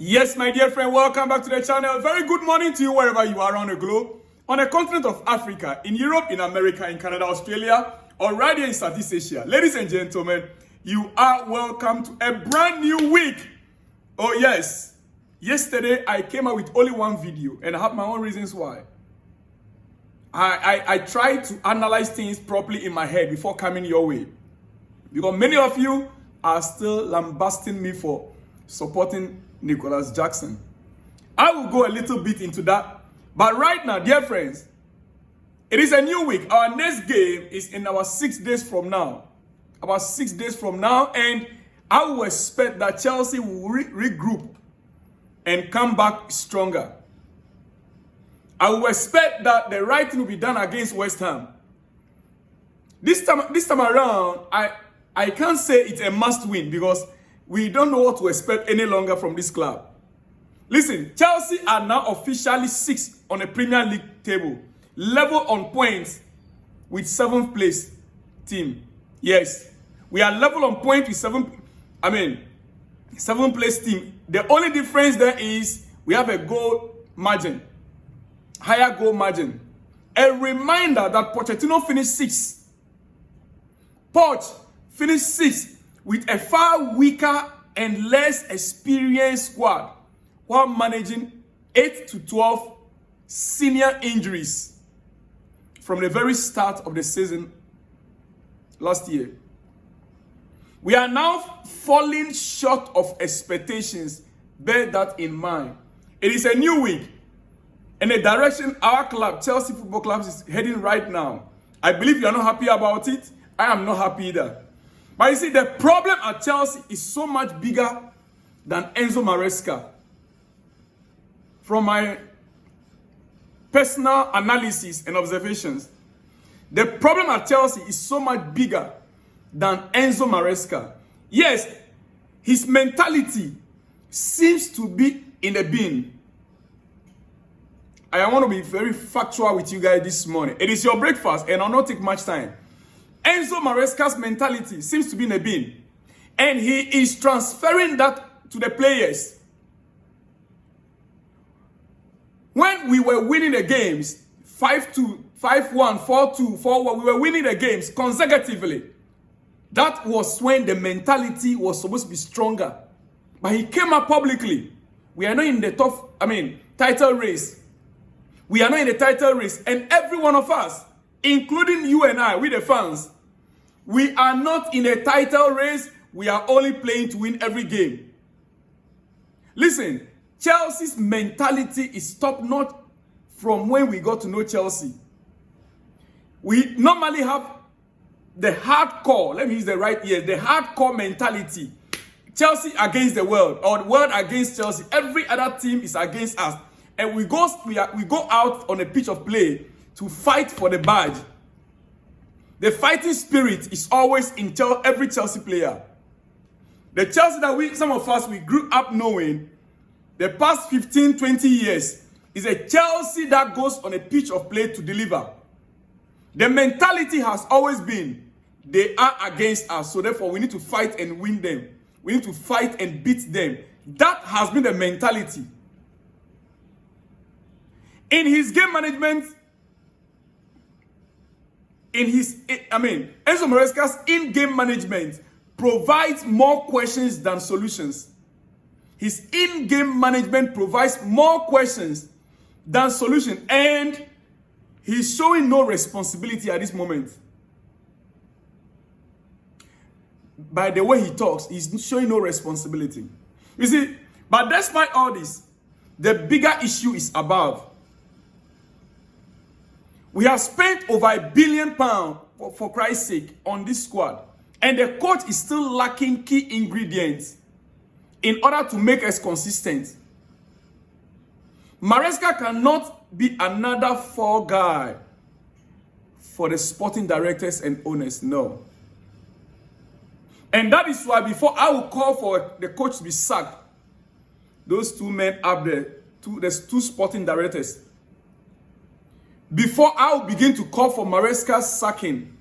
Yes, my dear friend, welcome back to the channel. Very good morning to you wherever you are around the globe. On the continent of Africa, in Europe, in America, in Canada, Australia, or right here in Southeast Asia. Ladies and gentlemen, you are welcome to a brand new week. Oh yes, yesterday I came out with only one video and I have my own reasons why. I tried to analyze things properly in my head before coming your way. Because many of you are still lambasting me for supporting Nicholas Jackson. I will go a little bit into that. But right now, dear friends, it is a new week. Our next game is in our 6 days from now. About 6 days from now. And I will expect that Chelsea will regroup and come back stronger. I will expect that the right thing will be done against West Ham. This time around, I can't say it's a must win because we don't know what to expect any longer from this club. Listen, Chelsea are now officially 6th on the Premier League table, level on points with 7th place team. Yes, we are level on points with 7th place team. The only difference there is we have a goal margin, higher goal margin. A reminder that Pochettino finished 6th. Poch finished 6th with a far weaker and less experienced squad while managing 8 to 12 senior injuries from the very start of the season last year. We are now falling short of expectations. Bear that in mind. It is a new week and the direction our club, Chelsea Football Club, is heading right now. I believe you are not happy about it. I am not happy either. But you see, the problem at Chelsea is so much bigger than Enzo Maresca. From my personal analysis and observations, the problem at Chelsea is so much bigger than Enzo Maresca. Yes, his mentality seems to be in the bin. I want to be very factual with you guys this morning. It is your breakfast and I'll not take much time. Enzo Maresca's mentality seems to be in a bin. And he is transferring that to the players. When we were winning the games, 5-2, 5-1, 4-2, 4-1, we were winning the games consecutively. That was when the mentality was supposed to be stronger. But he came up publicly. We are not in the title race. We are not in the title race. And every one of us, including you and I, we the fans, we are not in a title race. We are only playing to win every game. Listen, Chelsea's mentality is top-notch from when we got to know Chelsea. We normally have the hardcore, let me use the right ear, the hardcore mentality. Chelsea against the world, or the world against Chelsea. Every other team is against us. And we go out on a pitch of play to fight for the badge. The fighting spirit is always in every Chelsea player. The Chelsea that some of us grew up knowing, the past 15, 20 years, is a Chelsea that goes on a pitch of play to deliver. The mentality has always been, they are against us, so therefore we need to fight and win them. We need to fight and beat them. That has been the mentality. In his game management, Enzo Maresca's in-game management provides more questions than solutions. His in-game management provides more questions than solutions, and he's showing no responsibility at this moment. By the way he talks, he's showing no responsibility. You see, but despite all this, the bigger issue is above. We have spent over £1 billion, for Christ's sake, on this squad. And the coach is still lacking key ingredients in order to make us consistent. Maresca cannot be another fall guy for the sporting directors and owners, no. And that is why before I will call for the coach to be sacked, those two men up there, there's two sporting directors. Before I will begin to call for Maresca's sacking,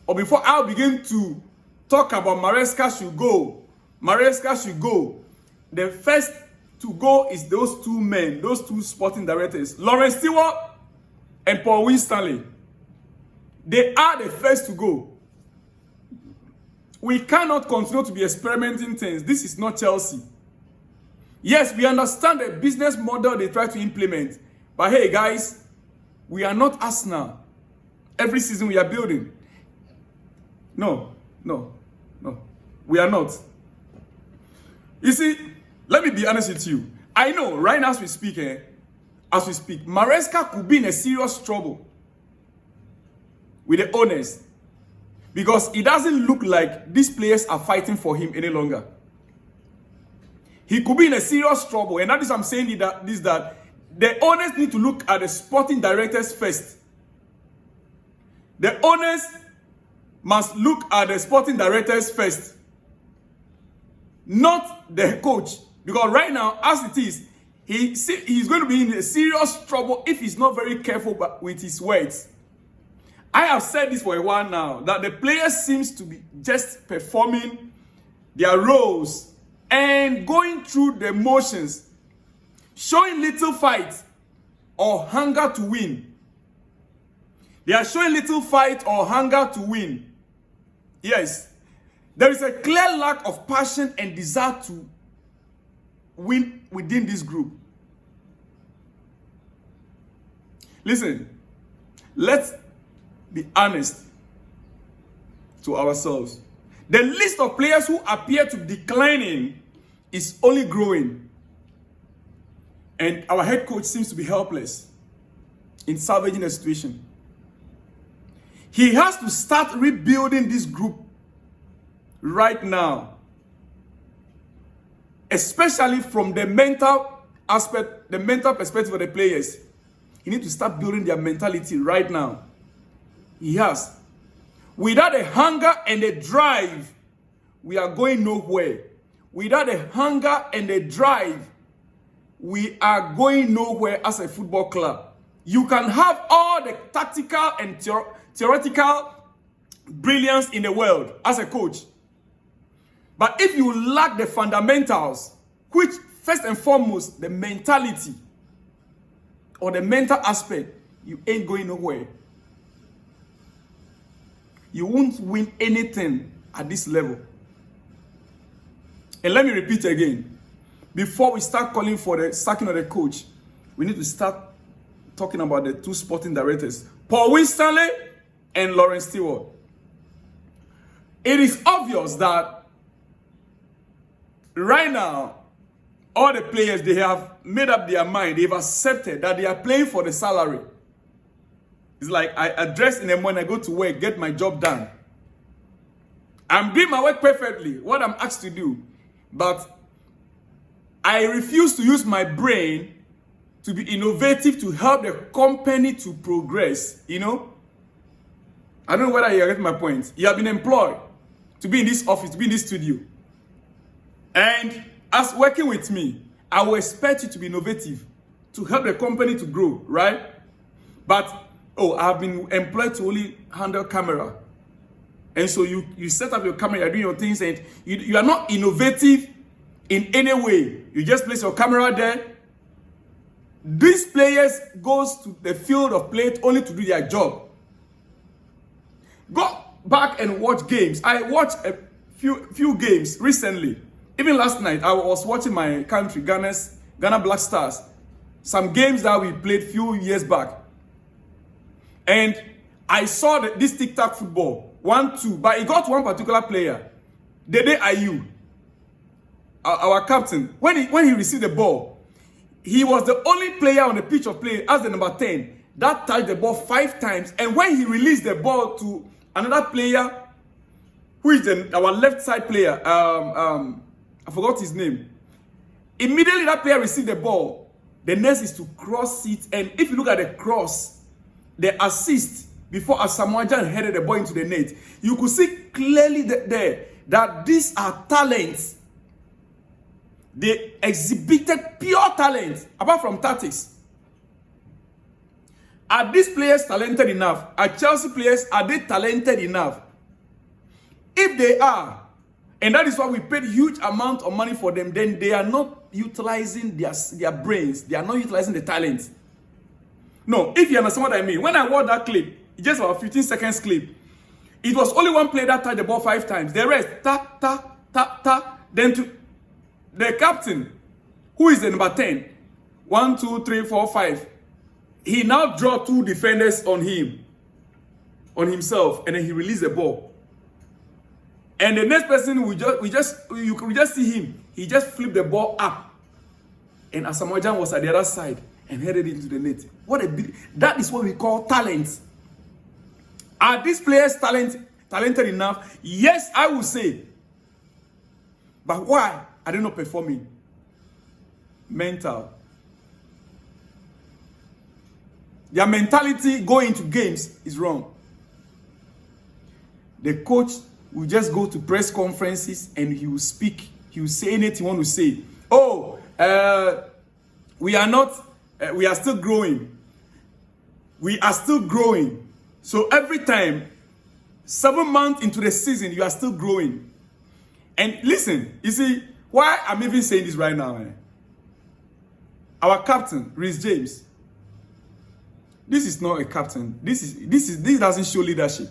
or before I will begin to talk about Maresca should go, the first to go is those two men, those two sporting directors, Lawrence Stewart and Paul Winstanley. They are the first to go. We cannot continue to be experimenting things. This is not Chelsea. Yes, we understand the business model they try to implement. But hey, guys, we are not Arsenal. Every season we are building. No. We are not. You see, let me be honest with you. I know right now as we speak, Maresca could be in a serious trouble with the owners. Because it doesn't look like these players are fighting for him any longer. He could be in a serious trouble. And that is I'm saying that the owners need to look at the sporting directors first. The owners must look at the sporting directors first. Not the coach. Because right now, as it is, he's going to be in a serious trouble if he's not very careful with his words. I have said this for a while now, that the players seems to be just performing their roles and going through the motions, showing little fight or hunger to win. They are showing little fight or hunger to win. Yes, there is a clear lack of passion and desire to win within this group. Listen, let's be honest to ourselves. The list of players who appear to be declining is only growing. And our head coach seems to be helpless in salvaging the situation. He has to start rebuilding this group right now. Especially from the mental aspect, the mental perspective of the players. He needs to start building their mentality right now. He has. Without a hunger and a drive, we are going nowhere. Without a hunger and a drive, we are going nowhere as a football club. You can have all the tactical and theoretical brilliance in the world as a coach. But if you lack the fundamentals, which first and foremost, the mentality or the mental aspect, you ain't going nowhere. You won't win anything at this level. And let me repeat again. Before we start calling for the sacking of the coach, we need to start talking about the two sporting directors, Paul Winstanley and Lawrence Stewart. It is obvious that right now, all the players, they have made up their mind. They've accepted that they are playing for the salary. It's like I dress in the morning, I go to work, get my job done. I'm doing my work perfectly, what I'm asked to do. But I refuse to use my brain to be innovative to help the company to progress, you know? I don't know whether you get my point. You have been employed to be in this office, to be in this studio. And as working with me, I will expect you to be innovative to help the company to grow, right? But I've been employed to only handle camera. And so you set up your camera, you're doing your things, and you are not innovative in any way. You just place your camera there. These players goes to the field of play only to do their job. Go back and watch games. I watched a few games recently. Even last night, I was watching my country, Ghana Black Stars. Some games that we played few years back. And I saw this tic-tac football, 1-2, but it got one particular player, Dede Ayew, our captain. When he received the ball, he was the only player on the pitch of play as the number 10 that touched the ball 5 times. And when he released the ball to another player, who is our left side player, I forgot his name. Immediately that player received the ball, the next is to cross it. And if you look at the cross, the assist before Asamoah Gyan headed the ball into the net, you could see clearly there that these are talents. They exhibited pure talent, apart from tactics. Are these players talented enough? Are Chelsea players, are they talented enough? If they are, and that is why we paid huge amount of money for them, then they are not utilizing their brains. They are not utilizing the talent. No, if you understand what I mean. When I watched that clip, it's just about 15 seconds clip. It was only one player that touched the ball 5 times. The rest, ta, ta, ta, ta. Then to the captain, who is the number 10. 1, 2, 3, 4, 5. He now draw 2 defenders on himself, and then he released the ball. And the next person you could just see him. He just flipped the ball up, and Asamoah Gyan was at the other side and headed into the net. That is what we call talent. Are these players talented enough? Yes, I will say. But why are they not performing? Mental. Their mentality going into games is wrong. The coach will just go to press conferences and he will speak. He will say anything he wants to say. Oh, we are still growing. We are still growing. So every time, 7 months into the season, you are still growing. And listen, you see, why I'm even saying this right now, our captain, Reece James, this is not a captain. This doesn't show leadership.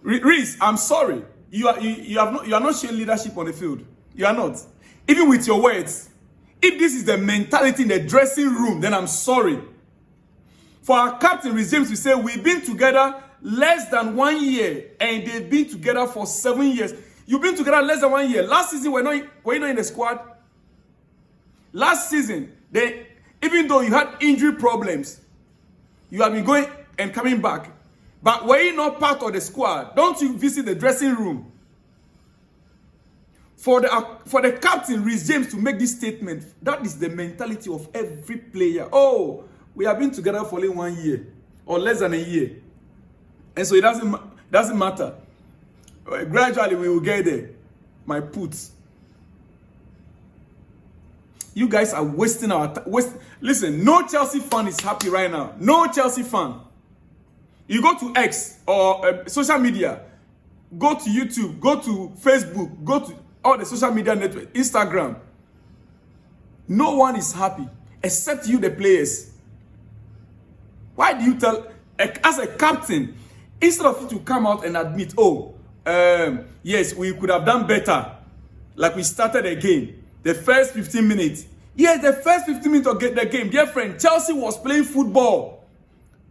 Reece, I'm sorry. You are not showing leadership on the field. You are not. Even with your words. If this is the mentality in the dressing room, then I'm sorry. For our captain, Reece James, we say we've been together less than 1 year, and they've been together for 7 years. You've been together less than 1 year. Last season, were you not in the squad? Last season, even though you had injury problems, you have been going and coming back. But were you not part of the squad? Don't you visit the dressing room? For the captain, Reece James, to make this statement, that is the mentality of every player. Oh, we have been together for only 1 year or less than a year. And so it doesn't matter. Gradually, we will get there. My puts. You guys are wasting our time. Listen, no Chelsea fan is happy right now. No Chelsea fan. You go to X or social media, go to YouTube, go to Facebook, go to all the social media networks, Instagram. No one is happy except you, the players. Why do you tell, as a captain, instead of you to come out and admit, oh, yes, we could have done better, like we started the game, the first 15 minutes. Yes, the first 15 minutes of the game, dear friend, Chelsea was playing football.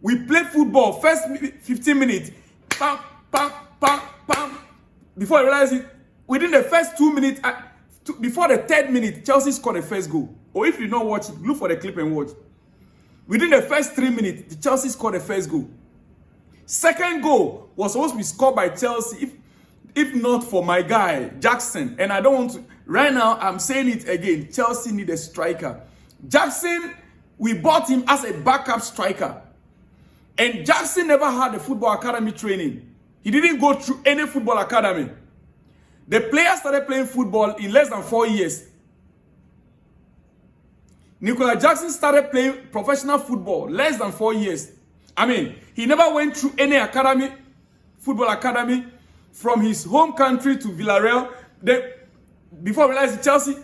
We played football, first 15 minutes, pam, pam, pam, pam. Before I realized it, within the first 2 minutes, before the 3rd minute, Chelsea scored the first goal. Or if you don't watch it, look for the clip and watch. Within the first 3 minutes, the Chelsea scored the first goal. Second goal was supposed to be scored by Chelsea, if not for my guy, Jackson. And I don't want to, right now, I'm saying it again, Chelsea need a striker. Jackson, we bought him as a backup striker. And Jackson never had a football academy training. He didn't go through any football academy. The player started playing football in less than 4 years. Nicola Jackson started playing professional football less than 4 years. I mean, he never went through any academy, football academy, from his home country to Villarreal. Then, before I realized Chelsea,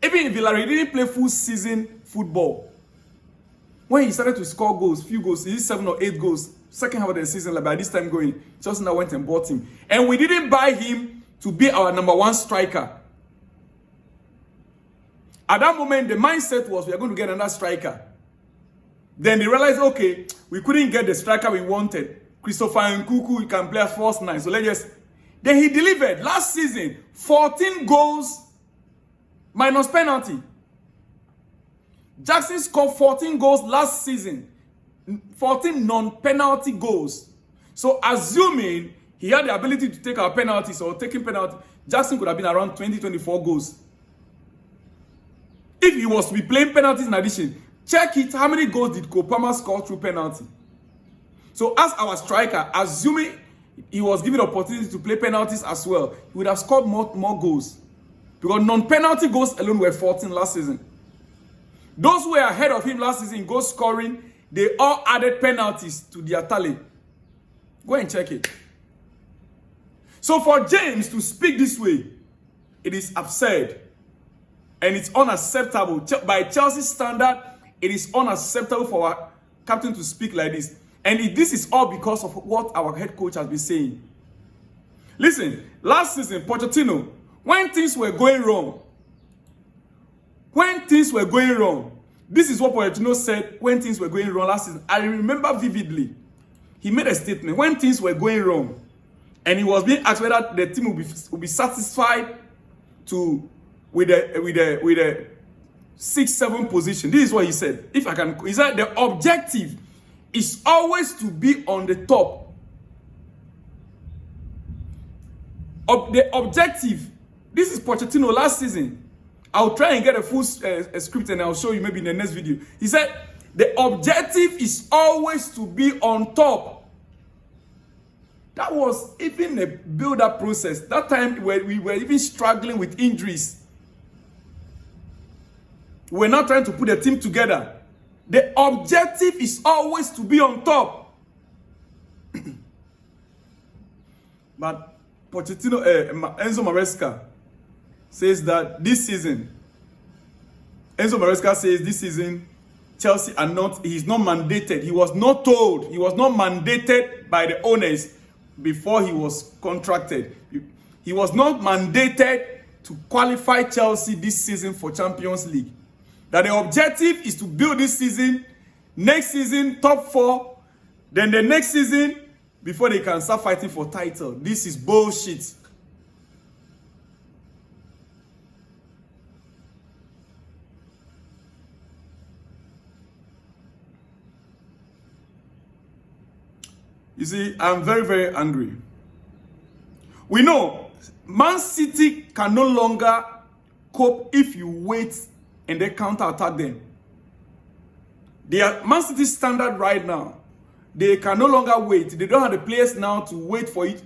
even in Villarreal, he didn't play full season football. When he started to score goals, few goals, he did 7 or 8 goals, second half of the season, like by this time going, Chelsea now went and bought him. And we didn't buy him to be our number 1 striker. At that moment, the mindset was we are going to get another striker. Then they realized, okay, we couldn't get the striker we wanted. Christopher Nkunku, he can play as false 9. So let's just... Then he delivered last season 14 goals minus penalty. Jackson scored 14 goals last season. 14 non-penalty goals. So assuming he had the ability to take our penalties or taking penalty, Jackson could have been around 20-24 goals. If he was to be playing penalties in addition, check it, how many goals did Kopama score through penalty? So as our striker, assuming he was given the opportunity to play penalties as well, he would have scored more goals. Because non-penalty goals alone were 14 last season. Those who were ahead of him last season in goal scoring, they all added penalties to their tally. Go and check it. So for James to speak this way, it is absurd. And it's unacceptable. By Chelsea's standard, it is unacceptable for our captain to speak like this. And this is all because of what our head coach has been saying. Listen, last season, Pochettino, when things were going wrong, this is what Pochettino said when things were going wrong last season. I remember vividly. He made a statement when things were going wrong, and he was being asked whether the team will be satisfied with a 6-7 position. This is what he said. He said the objective is always to be on the top. The objective. This is Pochettino last season. I'll try and get a full script and I'll show you maybe in the next video. He said the objective is always to be on top. That was even a build-up process. That time where we were even struggling with injuries. We're not trying to put a team together. The objective is always to be on top. But Pochettino, Enzo Maresca says that this season, Chelsea are not, he's not mandated. He was not told, he was not mandated by the owners before he was contracted. He was not mandated to qualify Chelsea this season for Champions League. That the objective is to build this season, next season, top 4, then the next season, before they can start fighting for title. This is bullshit. You see, I'm very, very angry. We know Man City can no longer cope if you wait and they counter-attack them. Man City's standard right now, they can no longer wait. They don't have the players now to wait for it,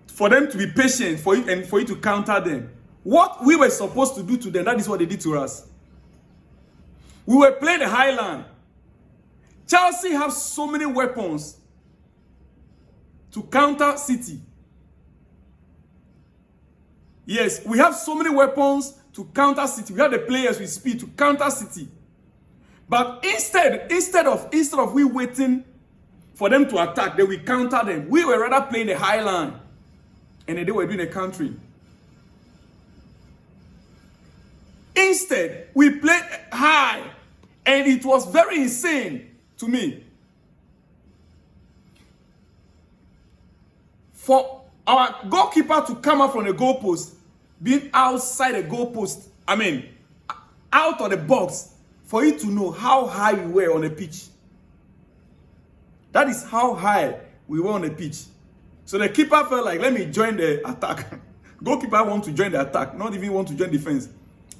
for them to be patient for it and for you to counter them. What we were supposed to do to them, that is what they did to us. We were playing the Highland. Chelsea have so many weapons to counter City. Yes, we have so many weapons to counter City. We have the players with speed to counter City. But instead of we waiting for them to attack, then we counter them. We were rather playing the high line, and then they were doing a country. Instead, we played high, and it was very insane to me. For our goalkeeper to come up from the goalpost, being outside the goalpost, out of the box, for you to know how high we were on the pitch. That is how high we were on the pitch. So the keeper felt like, let me join the attack. Goalkeeper want to join the attack, not even want to join defense.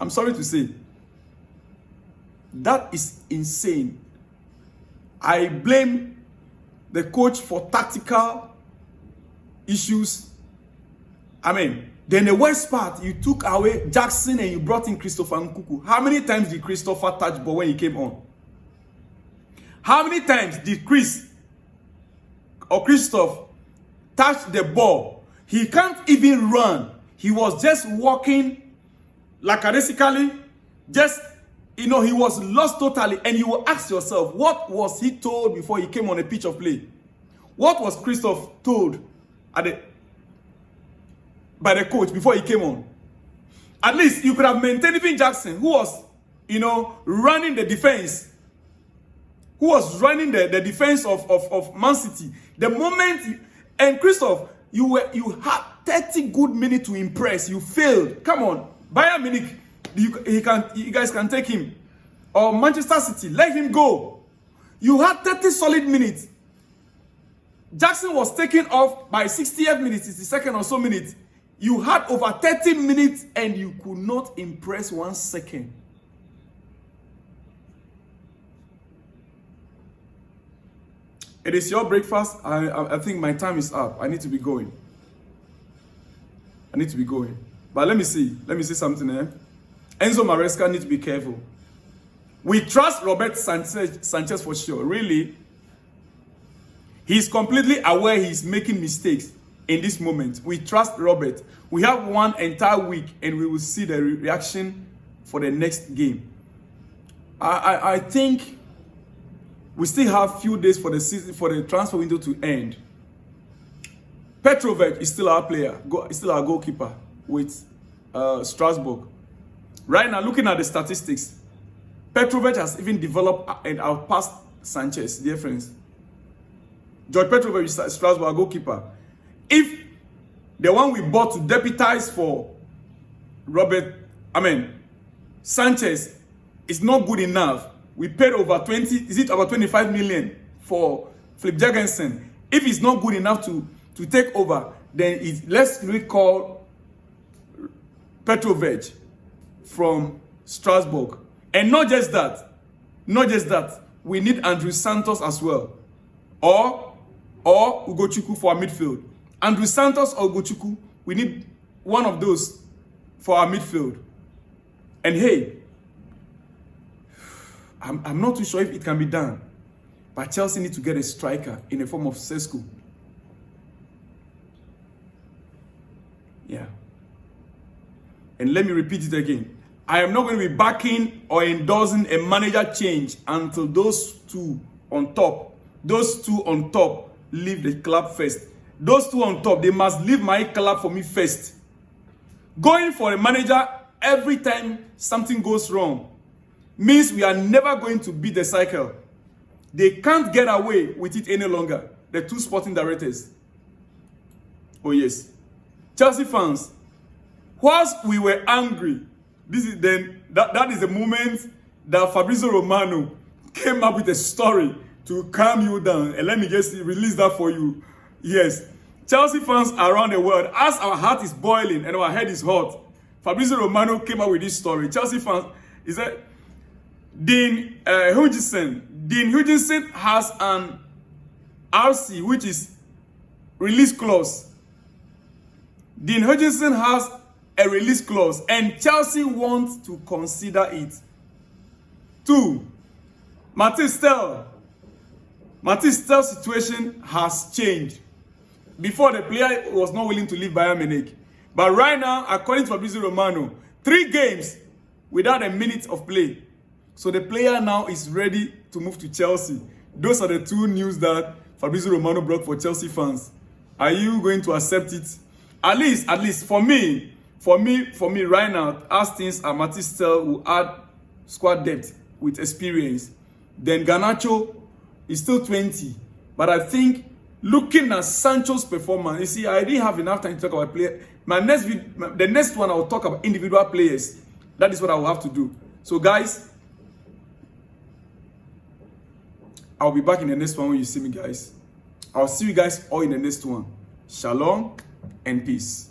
I'm sorry to say. That is insane. I blame the coach for tactical issues. Then the worst part, you took away Jackson and you brought in Christopher Nkuku. How many times did Christopher touch ball when he came on? How many times did Chris or Christoph touch the ball? He can't even run. He was just walking lackadaisically. He was lost totally. And you will ask yourself, what was he told before he came on the pitch of play? What was Christoph told by the coach before he came on? At least you could have maintained even Jackson, who was, running the defense. Who was running the defense of Man City. The moment, and Christoph, you had 30 good minutes to impress. You failed. Come on. Bayern Munich, you guys can take him. Or Manchester City, let him go. You had 30 solid minutes. Jackson was taken off by 60th minute, 62nd or so minutes. You had over 30 minutes and you could not impress 1 second. It is your breakfast. I think my time is up. I need to be going. But let me see something here. Enzo Maresca needs to be careful. We trust Robert Sanchez for sure. Really. He's completely aware he's making mistakes. in this moment. We trust Robert. We have one entire week and we will see the reaction for the next game. I think we still have few days for the season, for the transfer window to end. Petrovic is still our player, is still our goalkeeper with Strasbourg. Right now, looking at the statistics, Petrovic has even developed and outpassed Sanchez, dear friends. George Petrovic is Strasbourg, our goalkeeper. If the one we bought to deputize for Sanchez is not good enough, we paid over 25 million for Philip Jorgensen. If it's not good enough to take over, then let's recall Petrovic from Strasbourg. And not just that, we need Andrew Santos as well. Or Ugochukwu for our midfield. Andrew Santos or Ugochukwu, we need one of those for our midfield. And hey, I'm not too sure if it can be done, but Chelsea need to get a striker in the form of Sesko. Yeah. And let me repeat it again. I am not going to be backing or endorsing a manager change until those two on top leave the club first. Those two on top, they must leave my club for me first. Going for a manager every time something goes wrong means we are never going to beat the cycle. They can't get away with it any longer. The two sporting directors. Oh yes. Chelsea fans, whilst we were angry, that is the moment that Fabrizio Romano came up with a story to calm you down. And let me just release that for you. Yes. Chelsea fans around the world, as our heart is boiling and our head is hot, Fabrizio Romano came up with this story. Chelsea fans, he said, Dean Hutchinson has an RC, which is release clause. Dean Hutchinson has a release clause, and Chelsea wants to consider it. 2. Matthias Stell's situation has changed. Before, the player was not willing to leave Bayern Munich. But right now, according to Fabrizio Romano, 3 games without a minute of play. So the player now is ready to move to Chelsea. Those are the 2 news that Fabrizio Romano brought for Chelsea fans. Are you going to accept it? At least for me right now, as things are, Matthias Stells will add squad depth with experience. Then Garnacho is still 20. But I think looking at Sancho's performance, you see, I didn't have enough time to talk about players. The next one I will talk about individual players. That is what I will have to do. So guys, I'll be back in the next one when you see me, guys. I'll see you guys all in the next one. Shalom and peace.